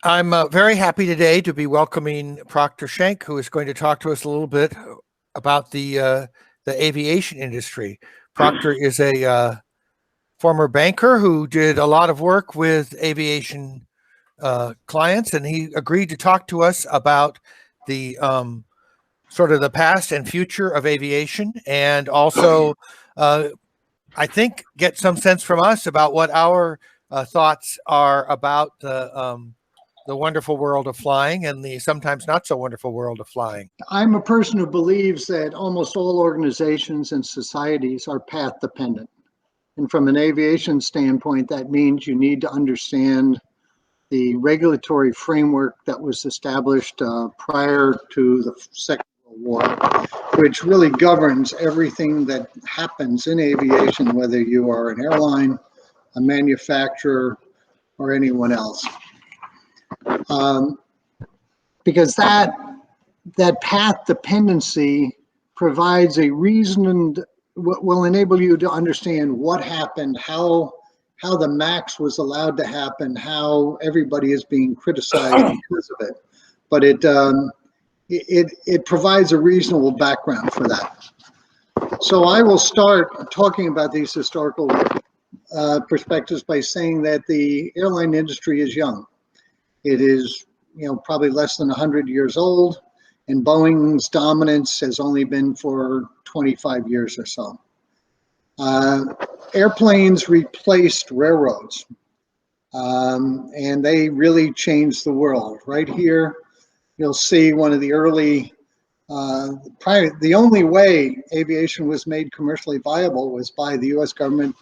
I'm very happy today to be welcoming Proctor Schenk, who is going to talk to us a little bit about the aviation industry. Proctor is a former banker who did a lot of work with aviation clients, and he agreed to talk to us about the sort of the past and future of aviation, and also, I think, get some sense from us about what our thoughts are about the wonderful world of flying and the sometimes not so wonderful world of flying. I'm a person who believes that almost all organizations and societies are path dependent. And from an aviation standpoint, that means you need to understand the regulatory framework that was established prior to the Second World War, which really governs everything that happens in aviation, whether you are an airline, a manufacturer, or anyone else. Because that path dependency provides a reason and will enable you to understand what happened, how the MAX was allowed to happen, how everybody is being criticized because of it. But it provides a reasonable background for that. So I will start talking about these historical perspectives by saying that the airline industry is young. It is, probably less than 100 years old, and Boeing's dominance has only been for 25 years or so. Airplanes replaced railroads, and they really changed the world. Right here, you'll see one of the early, the only way aviation was made commercially viable was by the US government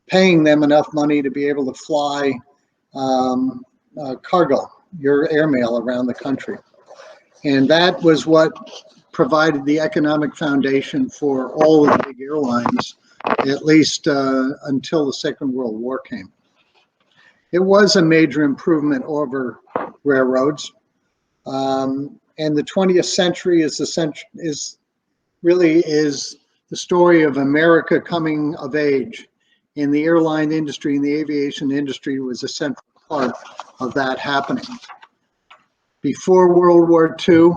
paying them enough money to be able to fly cargo, your airmail around the country. And that was what provided the economic foundation for all of the big airlines, at least until the Second World War came. It was a major improvement over railroads. And the 20th century is really the story of America coming of age. And the airline industry and the aviation industry was a central part of that happening. Before World War II,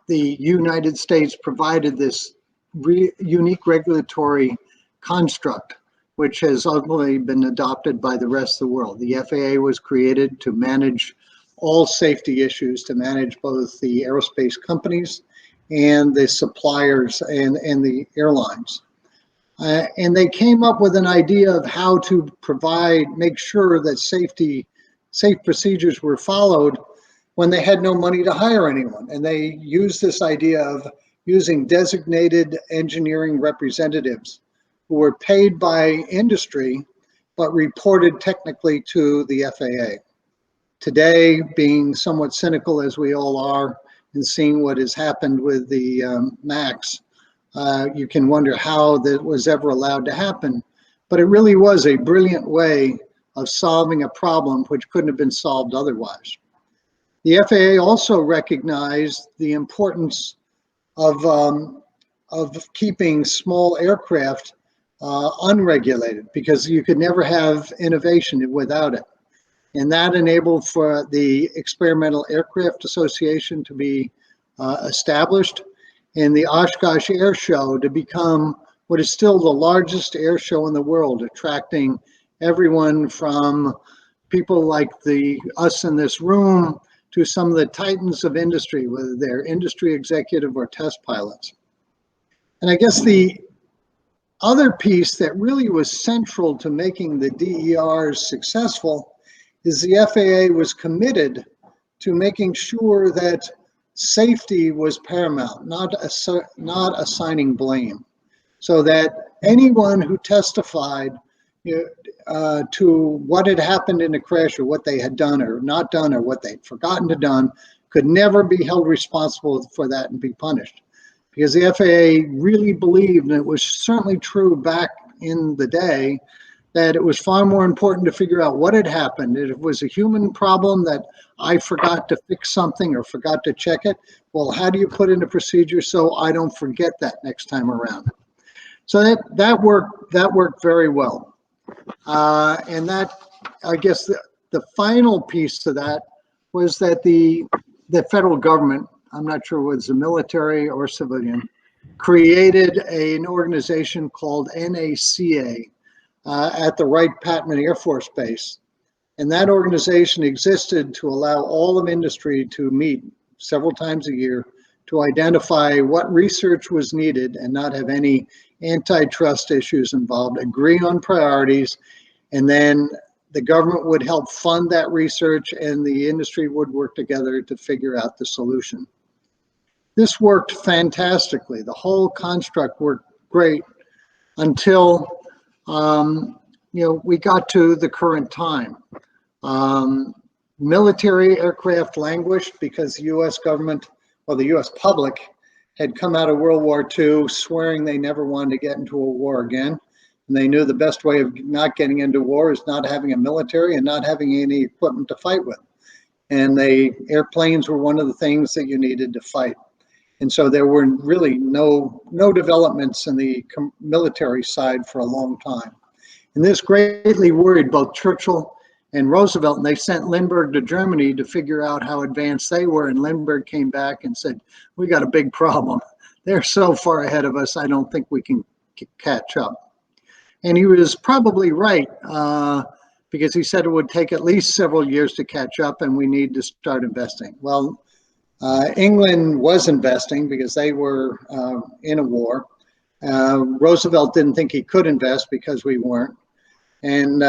the United States provided this unique regulatory construct, which has ultimately been adopted by the rest of the world. The FAA was created to manage all safety issues, to manage both the aerospace companies and the suppliers and the airlines. And they came up with an idea of how to make sure that safe procedures were followed when they had no money to hire anyone. And they used this idea of using designated engineering representatives who were paid by industry, but reported technically to the FAA. Today, being somewhat cynical as we all are and seeing what has happened with the MAX, you can wonder how that was ever allowed to happen. But it really was a brilliant way of solving a problem which couldn't have been solved otherwise. The FAA also recognized the importance of keeping small aircraft unregulated, because you could never have innovation without it. And that enabled for the Experimental Aircraft Association to be established, and the Oshkosh Air Show to become what is still the largest air show in the world, attracting everyone from people like us in this room to some of the titans of industry, whether they're industry executive or test pilots. And I guess the other piece that really was central to making the DERs successful is the FAA was committed to making sure that safety was paramount, not assigning blame, so that anyone who testified to what had happened in a crash, or what they had done or not done, or what they'd forgotten to done, could never be held responsible for that and be punished. Because the FAA really believed, and it was certainly true back in the day, that it was far more important to figure out what had happened. If it was a human problem that I forgot to fix something or forgot to check it, well, how do you put in a procedure so I don't forget that next time around? So that worked very well. And that, I guess, the final piece to that was that the federal government, I'm not sure whether it's the military or civilian, created an organization called NACA at the Wright-Patman Air Force Base. And that organization existed to allow all of industry to meet several times a year to identify what research was needed and not have any antitrust issues involved, agree on priorities, and then the government would help fund that research and the industry would work together to figure out the solution. This worked fantastically. The whole construct worked great until we got to the current time. Military aircraft languished because the U.S. government, or the U.S. public, had come out of World War II swearing they never wanted to get into a war again. And they knew the best way of not getting into war is not having a military and not having any equipment to fight with. And airplanes were one of the things that you needed to fight. And so there were really no developments in the military side for a long time. And this greatly worried both Churchill and Roosevelt, and they sent Lindbergh to Germany to figure out how advanced they were. And Lindbergh came back and said, "We got a big problem. They're so far ahead of us, I don't think we can catch up." And he was probably right, because he said it would take at least several years to catch up and we need to start investing. Well, England was investing because they were in a war. Roosevelt didn't think he could invest because we weren't. And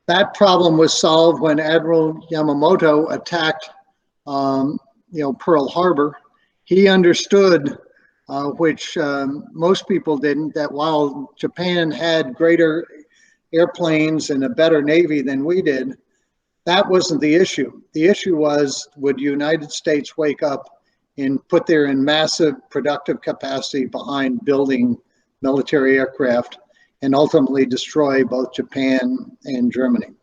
that problem was solved when Admiral Yamamoto attacked Pearl Harbor. He understood, which most people didn't, that while Japan had greater airplanes and a better Navy than we did, that wasn't the issue. The issue was, would the United States wake up and put their massive productive capacity behind building military aircraft and ultimately destroy both Japan and Germany?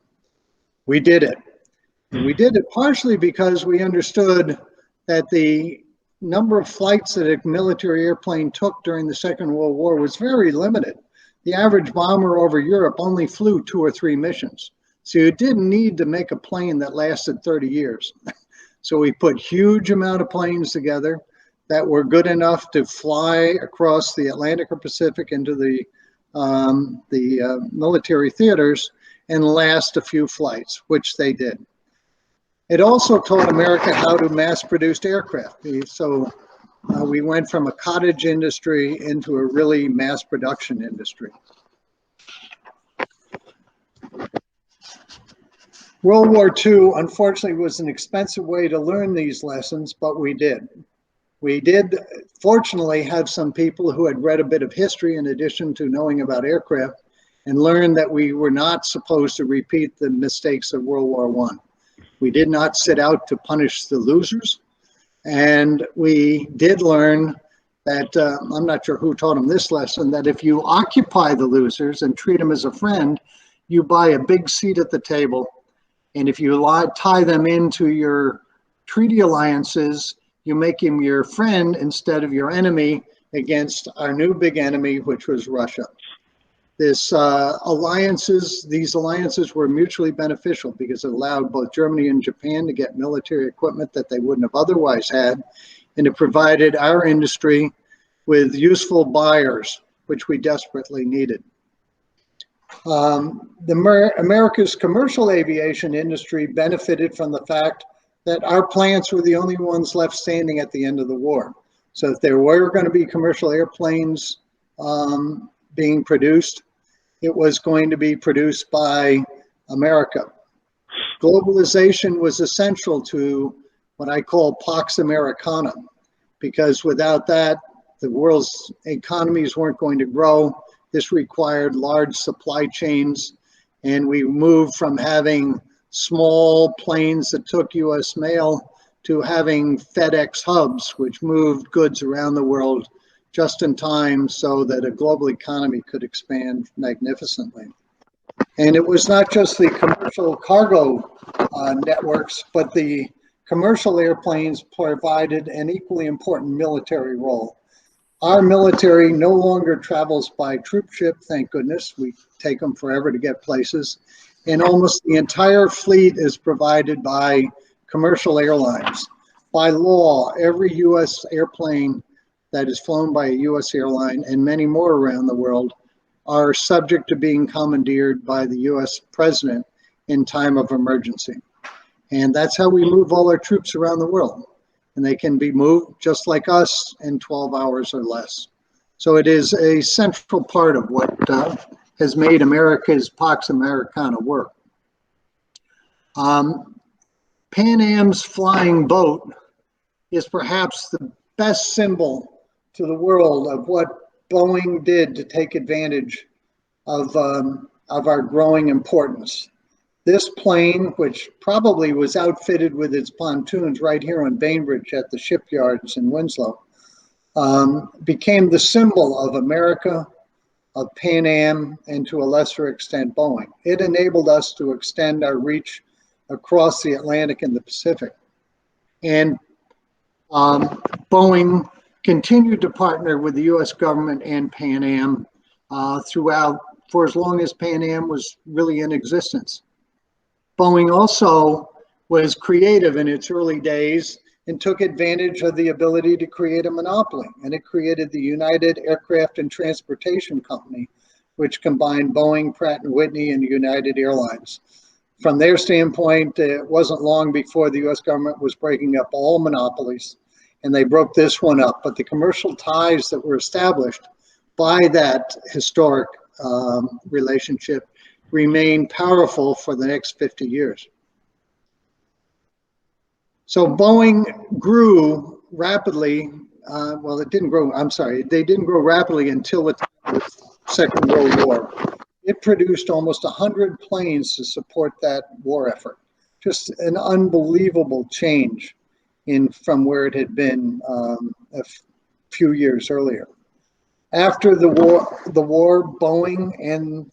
We did it. And we did it partially because we understood that the number of flights that a military airplane took during the Second World War was very limited. The average bomber over Europe only flew 2 or 3 missions. So you didn't need to make a plane that lasted 30 years. So we put huge amount of planes together that were good enough to fly across the Atlantic or Pacific into the military theaters and last a few flights, which they did. It also taught America how to mass-produce aircraft. So we went from a cottage industry into a really mass production industry. World War II, unfortunately, was an expensive way to learn these lessons, but we did. We did, fortunately, have some people who had read a bit of history in addition to knowing about aircraft and learned that we were not supposed to repeat the mistakes of World War I. We did not set out to punish the losers. And we did learn that, I'm not sure who taught them this lesson, that if you occupy the losers and treat them as a friend, you buy a big seat at the table. And if you tie them into your treaty alliances, you make him your friend instead of your enemy against our new big enemy, which was Russia. These alliances were mutually beneficial because it allowed both Germany and Japan to get military equipment that they wouldn't have otherwise had, and it provided our industry with useful buyers, which we desperately needed. America's commercial aviation industry benefited from the fact that our plants were the only ones left standing at the end of the war. So if there were going to be commercial airplanes being produced, it was going to be produced by America. Globalization was essential to what I call Pax Americana, because without that, the world's economies weren't going to grow. This required large supply chains, and we moved from having small planes that took US mail to having FedEx hubs, which moved goods around the world just in time so that a global economy could expand magnificently. And it was not just the commercial cargo networks, but the commercial airplanes provided an equally important military role. Our military no longer travels by troop ship, thank goodness. We take them forever to get places. and almost the entire fleet is provided by commercial airlines. By law, every U.S. airplane that is flown by a U.S. airline, and many more around the world, are subject to being commandeered by the U.S. president in time of emergency. And that's how we move all our troops around the world. And they can be moved just like us in 12 hours or less. So it is a central part of what has made America's Pax Americana work. Pan Am's flying boat is perhaps the best symbol to the world of what Boeing did to take advantage of our growing importance. This plane, which probably was outfitted with its pontoons right here on Bainbridge at the shipyards in Winslow, became the symbol of America, of Pan Am, and to a lesser extent Boeing. It enabled us to extend our reach across the Atlantic and the Pacific. And Boeing continued to partner with the US government and Pan Am throughout, for as long as Pan Am was really in existence. Boeing also was creative in its early days and took advantage of the ability to create a monopoly. And it created the United Aircraft and Transportation Company, which combined Boeing, Pratt & Whitney, and United Airlines. From their standpoint, it wasn't long before the US government was breaking up all monopolies, and they broke this one up. But the commercial ties that were established by that historic relationship remain powerful for the next 50 years. So Boeing grew rapidly. Well, it didn't grow, I'm sorry, they didn't grow rapidly until the Second World War. It produced almost 100 planes to support that war effort. Just an unbelievable change from where it had been a few years earlier. After the war, Boeing and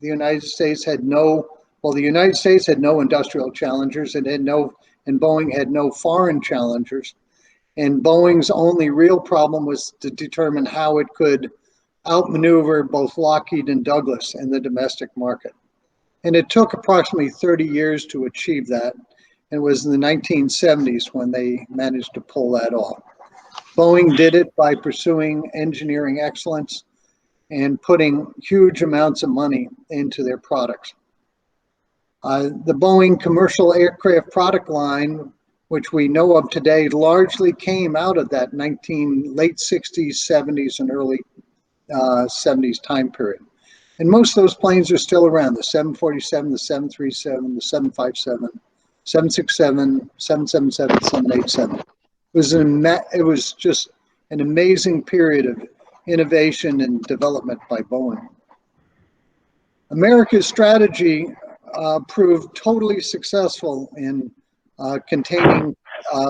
the United States had no industrial challengers, and Boeing had no foreign challengers. And Boeing's only real problem was to determine how it could outmaneuver both Lockheed and Douglas in the domestic market. And it took approximately 30 years to achieve that. And it was in the 1970s when they managed to pull that off. Boeing did it by pursuing engineering excellence and putting huge amounts of money into their products. The Boeing commercial aircraft product line, which we know of today, largely came out of that late 60s, 70s, and early 70s time period. And most of those planes are still around: the 747, the 737, the 757, 767, 777, 787. It was just an amazing period of innovation and development by Boeing. America's strategy proved totally successful in containing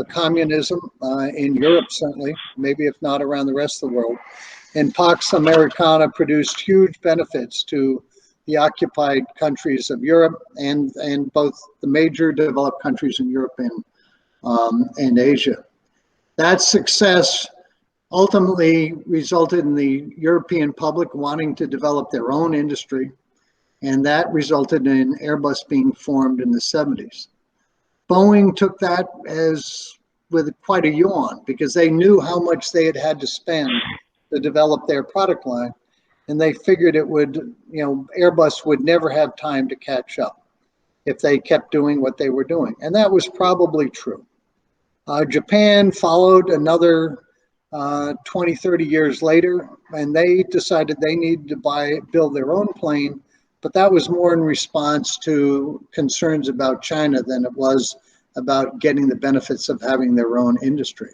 communism in Europe, certainly, maybe if not around the rest of the world. And Pax Americana produced huge benefits to the occupied countries of Europe and both the major developed countries in Europe and Asia. That success ultimately resulted in the European public wanting to develop their own industry, and that resulted in Airbus being formed in the 70s. Boeing took that with quite a yawn, because they knew how much they had to spend to develop their product line, and they figured Airbus would never have time to catch up if they kept doing what they were doing. And that was probably true. Japan followed another 20, 30 years later, and they decided they needed to build their own plane, but that was more in response to concerns about China than it was about getting the benefits of having their own industry.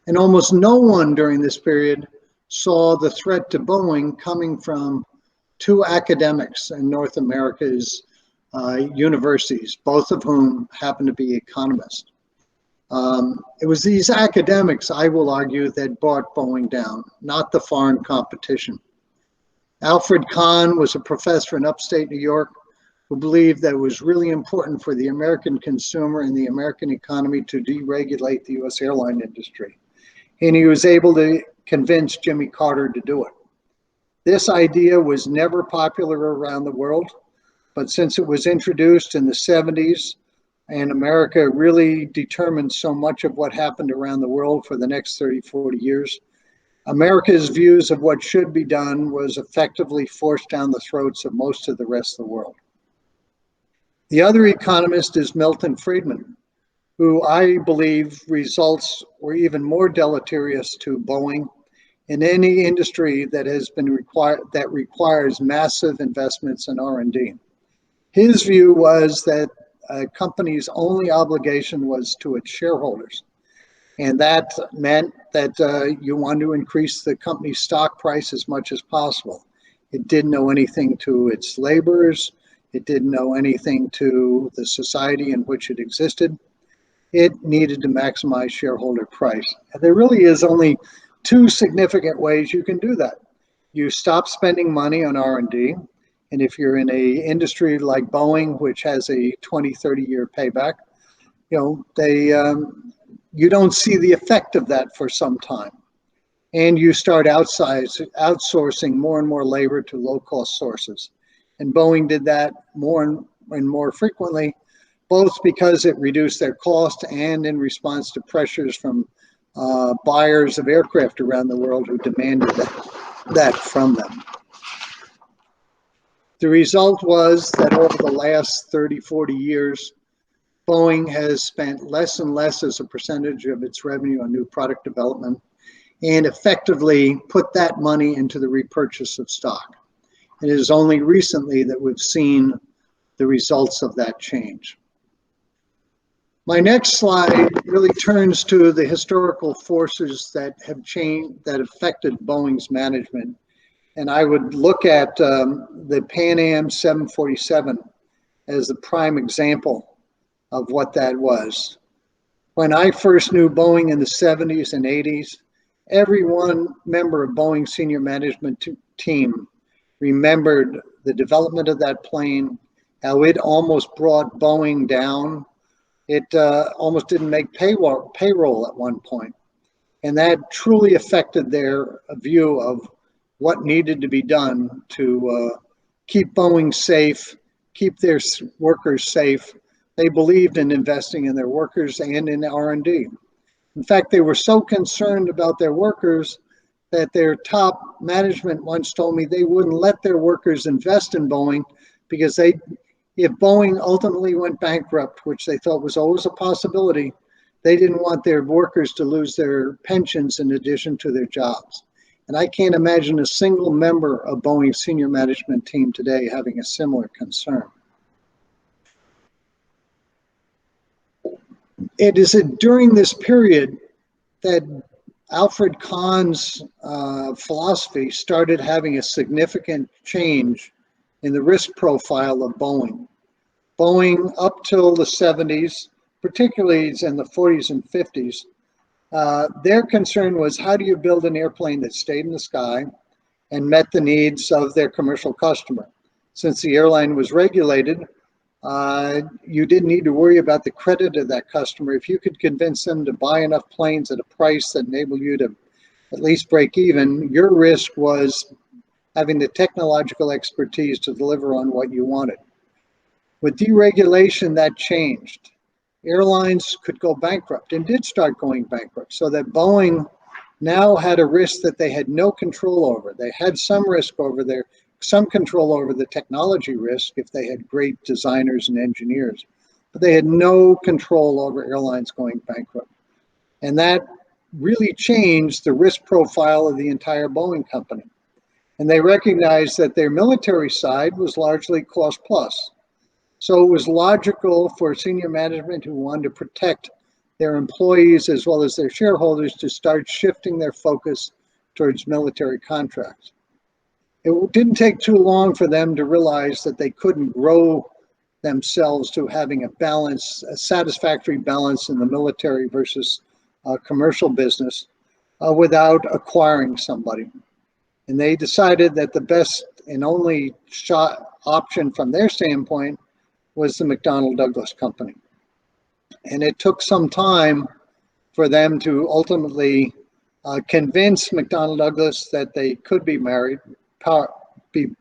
And almost no one during this period saw the threat to Boeing coming from two academics in North America's universities, both of whom happen to be economists. It was these academics, I will argue, that brought Boeing down, not the foreign competition. Alfred Kahn was a professor in upstate New York who believed that it was really important for the American consumer and the American economy to deregulate the US airline industry. And he was able to convince Jimmy Carter to do it. This idea was never popular around the world, But since it was introduced in the 70s and America really determined so much of what happened around the world for the next 30, 40 years, America's views of what should be done was effectively forced down the throats of most of the rest of the world. The other economist is Milton Friedman, who I believe results were even more deleterious to Boeing in any industry that requires massive investments in R&D. His view was that a company's only obligation was to its shareholders. And that meant that you want to increase the company's stock price as much as possible. It didn't know anything to its laborers. It didn't know anything to the society in which it existed. It needed to maximize shareholder price. And there really is only two significant ways you can do that. You stop spending money on R&D. And if you're in an industry like Boeing, which has a 20, 30-year payback, you don't see the effect of that for some time. And you start outsourcing more and more labor to low-cost sources. And Boeing did that more and more frequently, both because it reduced their cost and in response to pressures from buyers of aircraft around the world who demanded that from them. The result was that over the last 30, 40 years, Boeing has spent less and less as a percentage of its revenue on new product development and effectively put that money into the repurchase of stock. It is only recently that we've seen the results of that change. My next slide really turns to the historical forces that have changed, that affected Boeing's management. And I would look at the Pan Am 747 as the prime example of what that was. When I first knew Boeing in the 70s and 80s, every one member of Boeing's senior management team remembered the development of that plane, how it almost brought Boeing down. It almost didn't make payroll at one point. And that truly affected their view of what needed to be done to keep Boeing safe, keep their workers safe. They believed in investing in their workers and in R&D. In fact, they were so concerned about their workers that their top management once told me they wouldn't let their workers invest in Boeing because if Boeing ultimately went bankrupt, which they thought was always a possibility, they didn't want their workers to lose their pensions in addition to their jobs. And I can't imagine a single member of Boeing's senior management team today having a similar concern. It is during this period that Alfred Kahn's philosophy started having a significant change in the risk profile of Boeing. Boeing, up till the 70s, particularly in the 40s and 50s, their concern was, how do you build an airplane that stayed in the sky and met the needs of their commercial customer? Since the airline was regulated, you didn't need to worry about the credit of that customer. If you could convince them to buy enough planes at a price that enabled you to at least break even, your risk was having the technological expertise to deliver on what you wanted. With deregulation, that changed. Airlines could go bankrupt and did start going bankrupt, so that Boeing now had a risk that they had no control over. They had some control over the technology risk if they had great designers and engineers, but they had no control over airlines going bankrupt. And that really changed the risk profile of the entire Boeing company. And they recognized that their military side was largely cost plus. So it was logical for senior management who wanted to protect their employees as well as their shareholders to start shifting their focus towards military contracts. It didn't take too long for them to realize that they couldn't grow themselves to having a satisfactory balance in the military versus commercial business without acquiring somebody. And they decided that the best and only option from their standpoint was the McDonnell Douglas Company. And it took some time for them to ultimately convince McDonnell Douglas that they could be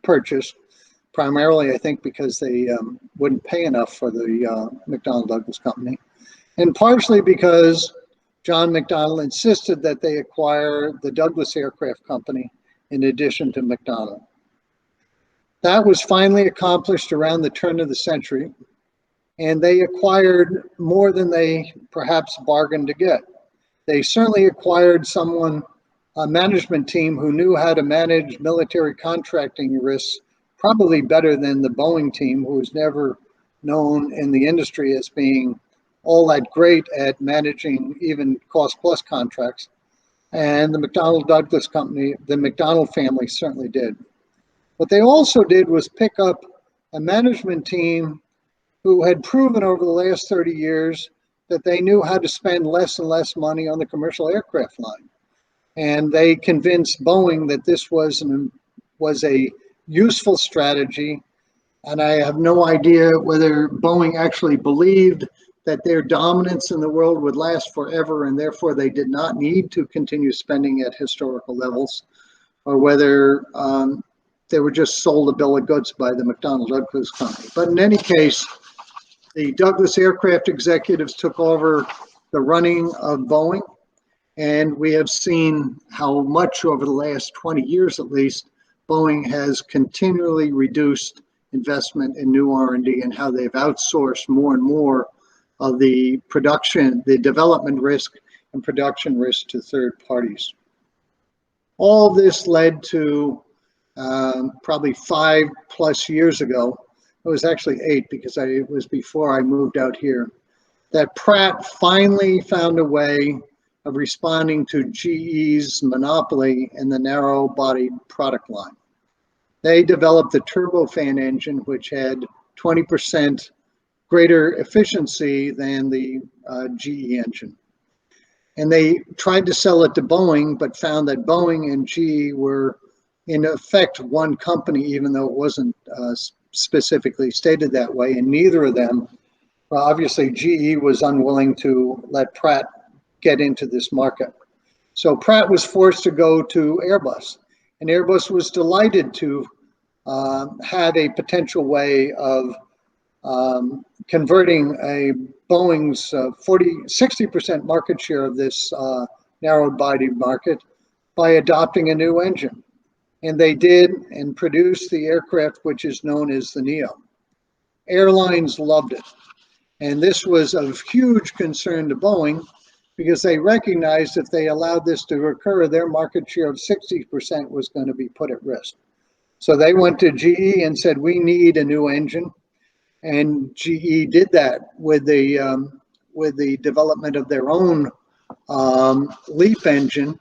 purchased, primarily, I think, because they wouldn't pay enough for the McDonnell Douglas Company, and partially because John McDonnell insisted that they acquire the Douglas Aircraft Company in addition to McDonnell. That was finally accomplished around the turn of the century, and they acquired more than they perhaps bargained to get. They certainly acquired a management team who knew how to manage military contracting risks probably better than the Boeing team, who was never known in the industry as being all that great at managing even cost-plus contracts. And the McDonnell Douglas Company, the McDonnell family certainly did. What they also did was pick up a management team who had proven over the last 30 years that they knew how to spend less and less money on the commercial aircraft line. And they convinced Boeing that this was a useful strategy. And I have no idea whether Boeing actually believed that their dominance in the world would last forever, and therefore they did not need to continue spending at historical levels, or whether they were just sold a bill of goods by the McDonnell Douglas Company. But in any case, the Douglas aircraft executives took over the running of Boeing, and we have seen how much over the last 20 years at least, Boeing has continually reduced investment in new R&D, and how they've outsourced more and more of the development risk and production risk to third parties. All this led to probably 5+ years ago, it was actually 8 because it was before I moved out here, that Pratt finally found a way of responding to GE's monopoly in the narrow-bodied product line. They developed the turbofan engine, which had 20% greater efficiency than the GE engine. And they tried to sell it to Boeing, but found that Boeing and GE were in effect one company, even though it wasn't specifically stated that way. And neither of them, well, obviously GE was unwilling to let Pratt get into this market. So Pratt was forced to go to Airbus, and Airbus was delighted to have a potential way of converting a Boeing's 60% market share of this narrow-body market by adopting a new engine. And they did, and produced the aircraft which is known as the NEO. Airlines loved it. And this was of huge concern to Boeing, because they recognized if they allowed this to occur, their market share of 60% was going to be put at risk. So they went to GE and said, we need a new engine. And GE did that with the development of their own LEAP engine.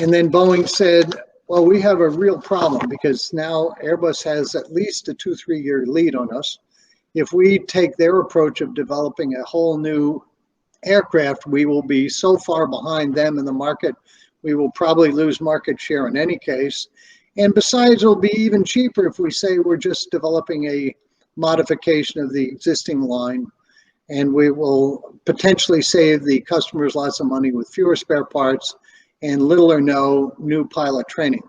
And then Boeing said, well, we have a real problem, because now Airbus has at least a 2-3 year lead on us. If we take their approach of developing a whole new aircraft, we will be so far behind them in the market, we will probably lose market share in any case. And besides, it'll be even cheaper if we say we're just developing a modification of the existing line, and we will potentially save the customers lots of money with fewer spare parts and little or no new pilot training.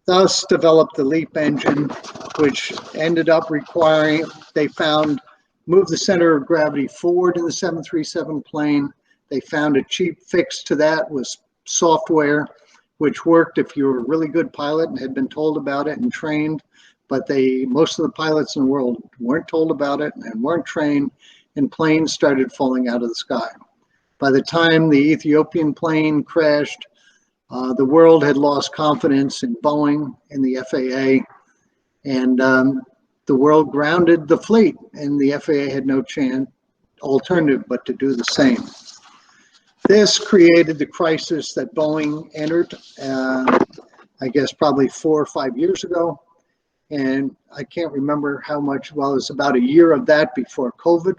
Thus developed the LEAP engine, which ended up requiring, they found, move the center of gravity forward in the 737 plane. They found a cheap fix to that was software, which worked if you were a really good pilot and had been told about it and trained. But most of the pilots in the world weren't told about it and weren't trained, and planes started falling out of the sky. By the time the Ethiopian plane crashed, the world had lost confidence in Boeing and the FAA, and the world grounded the fleet, and the FAA had no alternative but to do the same. This created the crisis that Boeing entered, I guess probably 4 or 5 years ago. And I can't remember how much, well, it was about a year of that before COVID.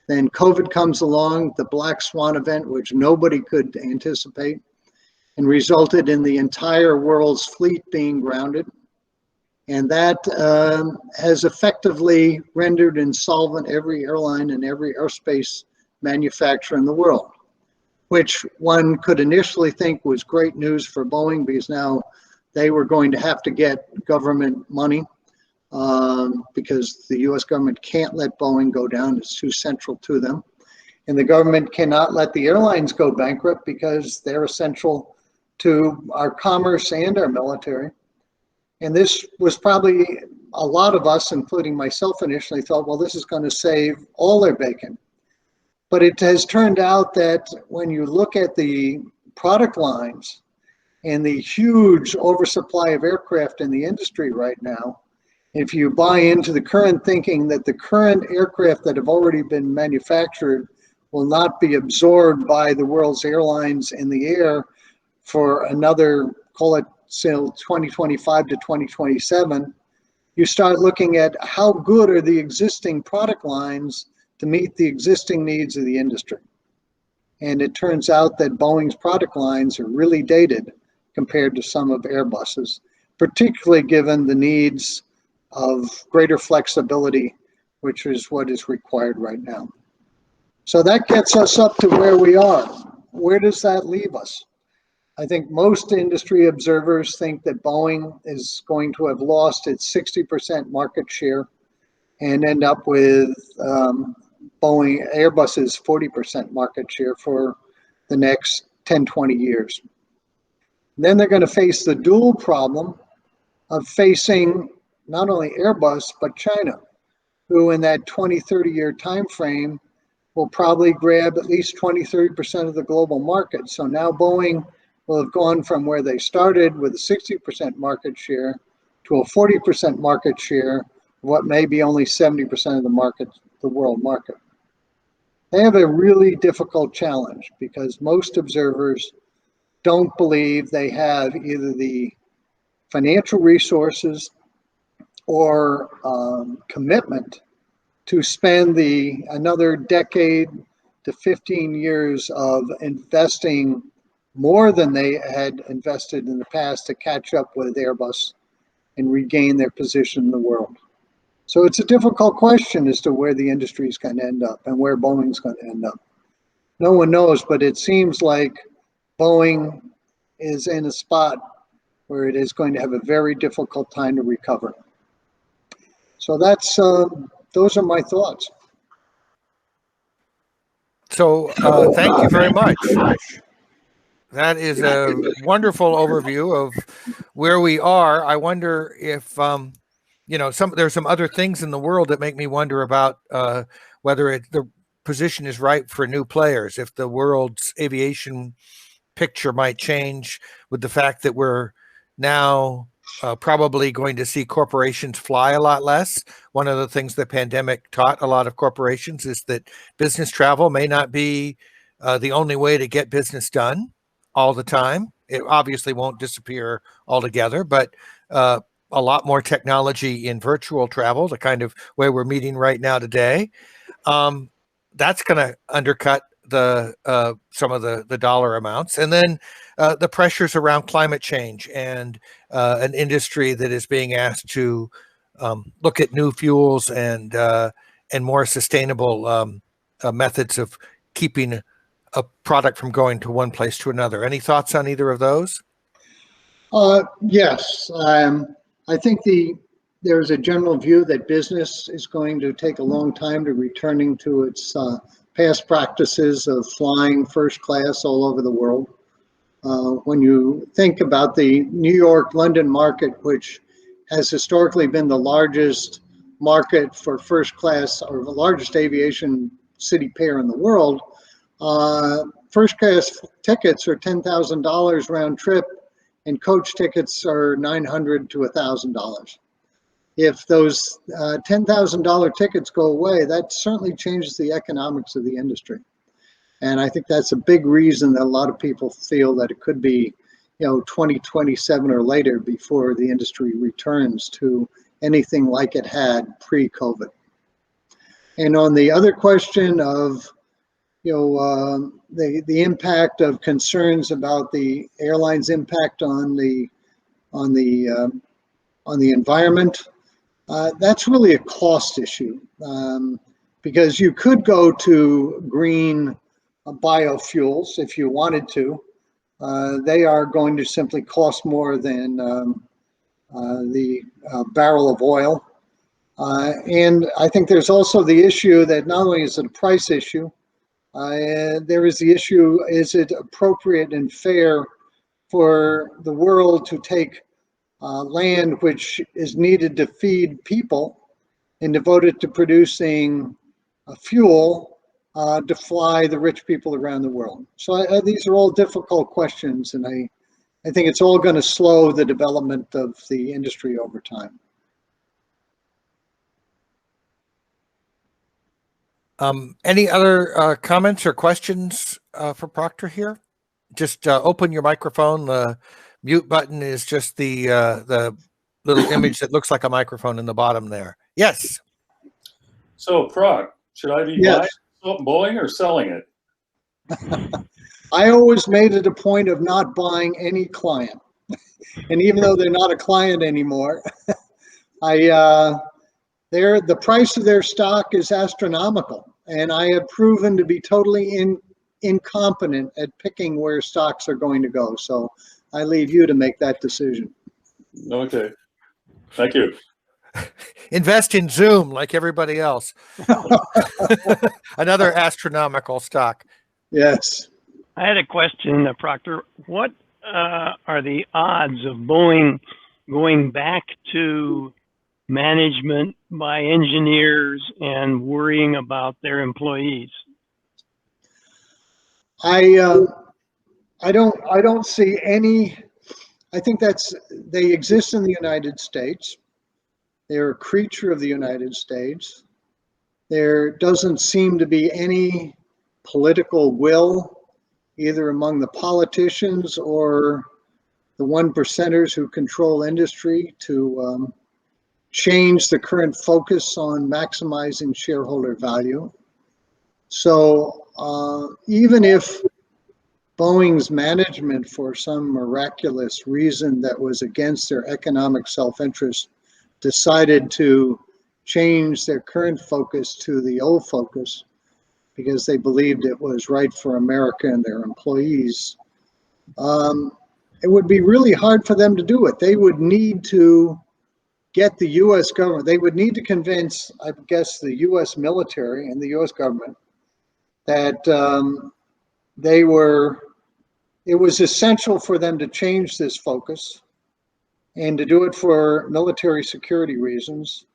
Then COVID comes along, the black swan event, which nobody could anticipate, and resulted in the entire world's fleet being grounded. And that has effectively rendered insolvent every airline and every aerospace manufacturer in the world, which one could initially think was great news for Boeing, because now they were going to have to get government money because the U.S. government can't let Boeing go down. It's too central to them. And the government cannot let the airlines go bankrupt because they're essential to our commerce and our military. And this was probably a lot of us, including myself initially, thought, well, this is going to save all their bacon. But it has turned out that when you look at the product lines and the huge oversupply of aircraft in the industry right now, if you buy into the current thinking that the current aircraft that have already been manufactured will not be absorbed by the world's airlines in the air for another, call it, till 2025 to 2027, you start looking at how good are the existing product lines to meet the existing needs of the industry. And it turns out that Boeing's product lines are really dated compared to some of Airbus's, particularly given the needs of greater flexibility, which is what is required right now. So that gets us up to where we are. Where does that leave us? I think most industry observers think that Boeing is going to have lost its 60% market share and end up with Airbus's 40% market share for the next 10, 20 years. And then they're going to face the dual problem of facing not only Airbus, but China, who in that 20, 30-year time frame will probably grab at least 20, 30% of the global market. So now Boeing will have gone from where they started with a 60% market share to a 40% market share of what may be only 70% of the market, the world market. They have a really difficult challenge because most observers don't believe they have either the financial resources or commitment to spend another decade to 15 years of investing more than they had invested in the past to catch up with Airbus and regain their position in the world. So it's a difficult question as to where the industry is going to end up and where Boeing's going to end up. No one knows, but it seems like Boeing is in a spot where it is going to have a very difficult time to recover. So those are my thoughts. So thank you very much. That is a wonderful overview of where we are. I wonder if, there's some other things in the world that make me wonder about whether the position is right for new players, if the world's aviation picture might change with the fact that we're now probably going to see corporations fly a lot less. One of the things the pandemic taught a lot of corporations is that business travel may not be the only way to get business done all the time. It obviously won't disappear altogether, but a lot more technology in virtual travel, the kind of way we're meeting right now today, that's going to undercut some of the dollar amounts. And then the pressures around climate change and an industry that is being asked to look at new fuels and more sustainable methods of keeping a product from going to one place to another. Any thoughts on either of those? Yes. I think there's a general view that business is going to take a long time to returning to its past practices of flying first class all over the world. When you think about the New York, London market, which has historically been the largest market for first class or the largest aviation city pair in the world, first class tickets are $10,000 round trip and coach tickets are $900 to $1,000. If those $10,000 tickets go away, that certainly changes the economics of the industry. And I think that's a big reason that a lot of people feel that it could be, 2027 or later before the industry returns to anything like it had pre-COVID. And on the other question of, the impact of concerns about the airline's impact on the environment, that's really a cost issue, because you could go to green biofuels if you wanted to. They are going to simply cost more than the barrel of oil. And I think there's also the issue that not only is it a price issue, there is the issue, is it appropriate and fair for the world to take land which is needed to feed people and devote it to producing fuel to fly the rich people around the world? So these are all difficult questions, and I think it's all going to slow the development of the industry over time. Any other comments or questions for Proctor here? Just open your microphone. The mute button is just the little image that looks like a microphone in the bottom there. Yes. So, Proc, should I be Yes. buying Boeing or selling it? I always made it a point of not buying any client. And even though they're not a client anymore, the price of their stock is astronomical. And I have proven to be totally incompetent at picking where stocks are going to go. So I leave you to make that decision. Okay. Thank you. Invest in Zoom like everybody else. Another astronomical stock. Yes. I had a question, Proctor. What are the odds of Boeing going back to management by engineers and worrying about their employees? I don't see any. I think they exist in the United States. They're a creature of the United States. There doesn't seem to be any political will, either among the politicians or the 1%ers who control industry, to change the current focus on maximizing shareholder value. So even if Boeing's management, for some miraculous reason that was against their economic self-interest, decided to change their current focus to the old focus because they believed it was right for America and their employees, it would be really hard for them to do it. They would need to get the U.S. government, they would need to convince, I guess, the U.S. military and the U.S. government that it was essential for them to change this focus and to do it for military security reasons,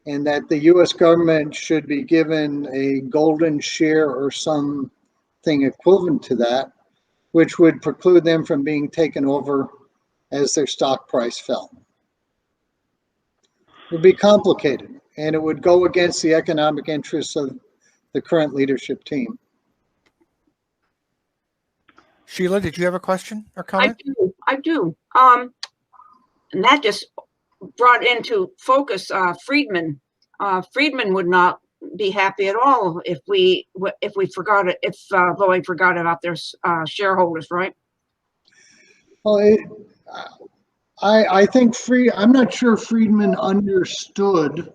and that the U.S. government should be given a golden share or something equivalent to that, which would preclude them from being taken over as their stock price fell. It would be complicated, and it would go against the economic interests of the current leadership team. Sheila, did you have a question or comment? I do. And that just brought into focus Friedman. Friedman would not be happy at all if we forgot it, if Boeing forgot about their shareholders, right? Well, I think I'm not sure Friedman understood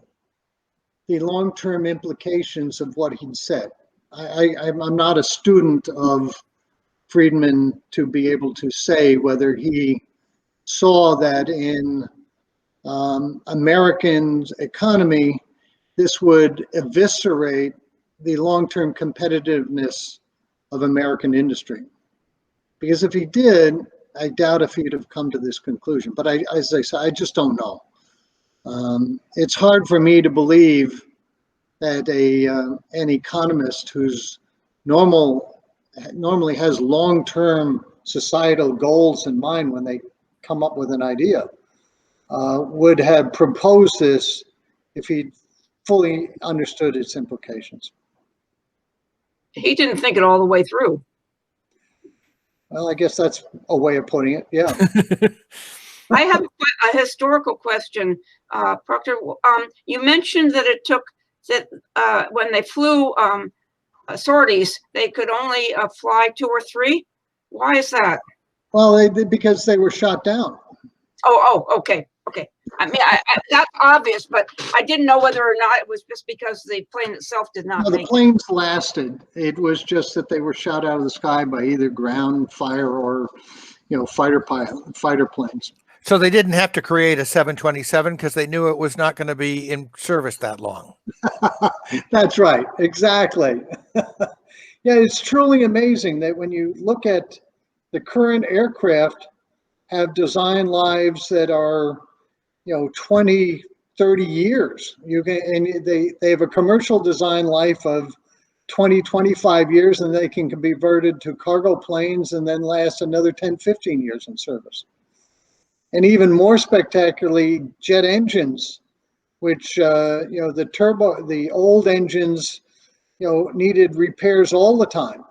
the long-term implications of what he'd said. I'm not a student of Friedman to be able to say whether he saw that in American economy, this would eviscerate the long-term competitiveness of American industry. Because if he did, I doubt if he'd have come to this conclusion. But as I say, I just don't know. It's hard for me to believe that an economist who's normally has long-term societal goals in mind when they come up with an idea would have proposed this if he fully understood its implications. He didn't think it all the way through. Well, I guess that's a way of putting it. Yeah. I have a historical question, Proctor. You mentioned that it took that when they flew sorties, they could only fly 2 or 3. Why is that? Well, because they were shot down. Oh, okay. I mean, that's obvious, but I didn't know whether or not it was just because the plane itself did not. No, the planes lasted. It was just that they were shot out of the sky by either ground fire or, fighter planes. So they didn't have to create a 727 because they knew it was not going to be in service that long. That's right, exactly. Yeah, it's truly amazing that when you look at the current aircraft have design lives that are, 20, 30 years. And they have a commercial design life of 20, 25 years, and they can be converted to cargo planes and then last another 10, 15 years in service. And even more spectacularly, jet engines, which, the old engines, needed repairs all the time.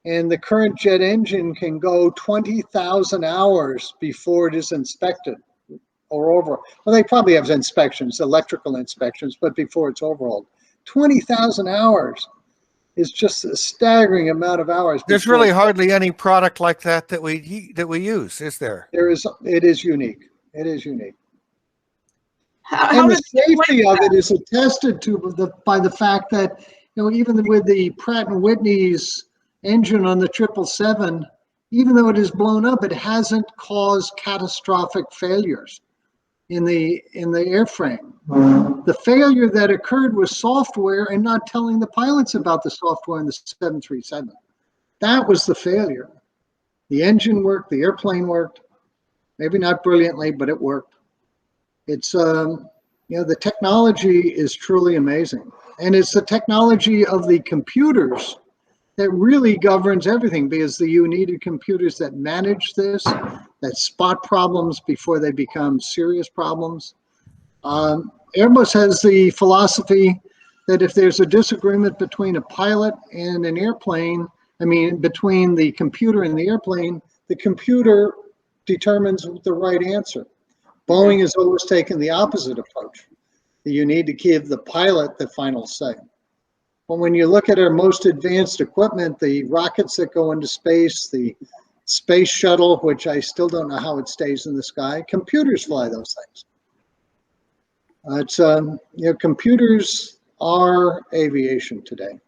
And the current jet engine can go 20,000 hours before it is inspected or over. Well, they probably have inspections, electrical inspections, but before it's overhauled. 20,000 hours is just a staggering amount of hours. There's really hardly any product like that we use, is there? It is unique. It is unique. How And the did they safety explain of it that? is attested to by the fact that, even with the Pratt & Whitney's engine on the 777, even though it is blown up, it hasn't caused catastrophic failures in the airframe. The failure that occurred was software and not telling the pilots about the software in the 737. That was the failure. The engine worked, the airplane worked, maybe not brilliantly, but it worked. It's, the technology is truly amazing. And it's the technology of the computers that really governs everything, because you needed computers that manage this, that spot problems before they become serious problems. Airbus has the philosophy that if there's a disagreement between a pilot and an airplane, between the computer and the airplane, the computer determines the right answer. Boeing has always taken the opposite approach. You need to give the pilot the final say. But when you look at our most advanced equipment, the rockets that go into space, the space shuttle, which I still don't know how it stays in the sky, computers fly those things. Computers are aviation today.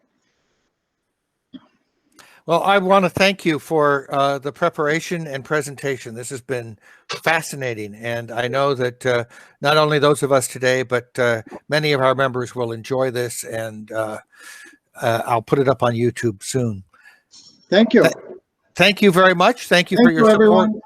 Well, I want to thank you for the preparation and presentation. This has been fascinating, and I know that not only those of us today, but many of our members will enjoy this, and I'll put it up on YouTube soon. Thank you. Thank you very much. Thank you for Thank your you, support. everyone.